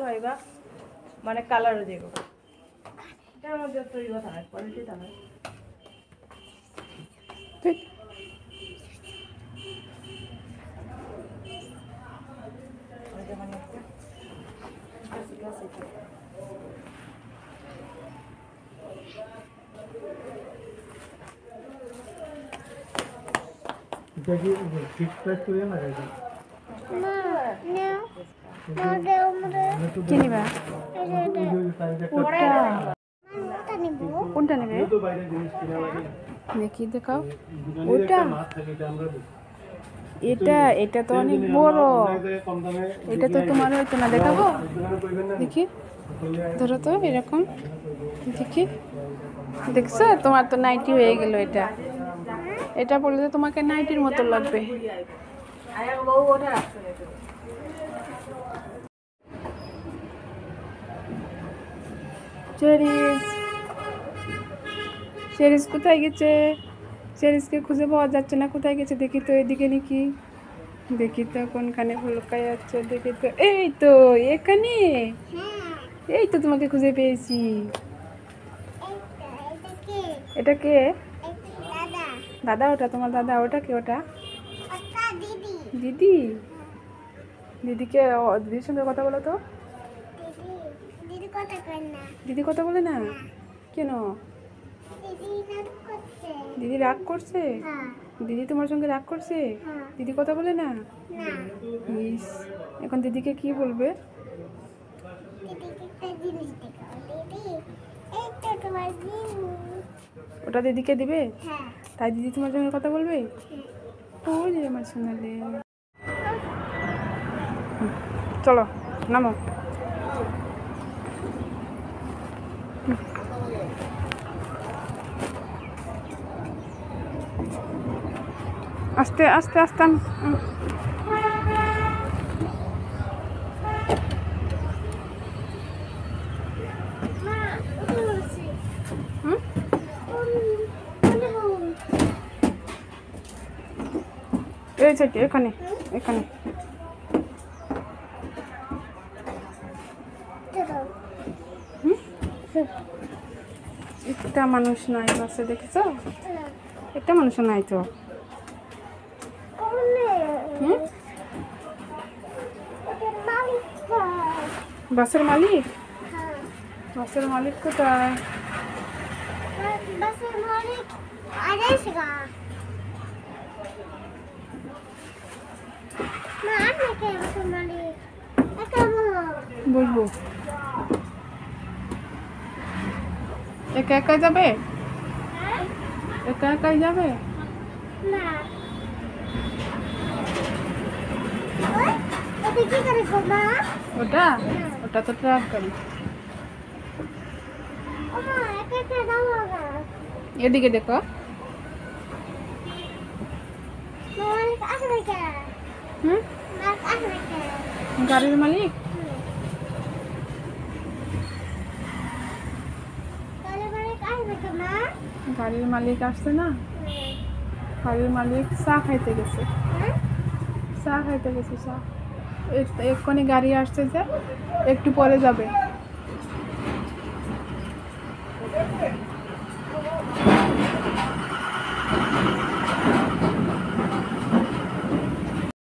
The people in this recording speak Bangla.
হইবা মানে কালারও দেখো এটার মধ্যে তো ইয়ে থাকে কোয়ালিটি থাকে ঠিক কিনিবা কোনটা নেবে দেখি দেখাও ওটা এটা এটা তো অনেক বড় এটা তো তোমার হয়তো না দেখাবো দেখি ধরো তো এরকম দেখি দেখছো তোমার তো নাইটি হয়ে গেল এটা এটা বললে তো তোমাকে নাইটির মতো লাগবে চেরিস চেরিস কোথায় গেছে চেরিসকে খুঁজে পাওয়া যাচ্ছে না কোথায় গেছে দেখি তো এদিকে নাকি দেখি তো কোনখানে লুকায় যাচ্ছে দেখি তো এই তো এখানে এই তো তোমাকে খুঁজে পেয়েছি এটা কে দাদা ওটা তোমার দাদা ওটা কে ওটা দিদি দিদিকে দিদির সঙ্গে কথা বলো তো দিদি কথা বলে না কেন দিদি রাগ করছে দিদি তোমার সঙ্গে রাগ করছে দিদি কথা বলে না ইস এখন দিদিকে কি বলবে ওটা দিদিকে দিবে তাই দিদি তোমার সঙ্গে কথা বলবে ওরে আমার সোনালে চলো নামো আস্তে আস্তে আস্তে এই সাইডে এখানে এখানে একটা মানুষ নাই বাসে দেখেছো একটা মানুষ নাই তো বাসের মালিক বাসের মালিক কোথায় বুঝবো একা একা যাবে একা একাই যাবে ওটা ওটা তো ট্রাক গাড়ি এদিকে দেখো গাড়ির মালিক গাড়ির মালিক আসছে না গাড়ির মালিক চা খাইতে গেছে চা খাইতে গেছে চা এক্ষুনি গাড়ি আসছে যে একটু পরে যাবে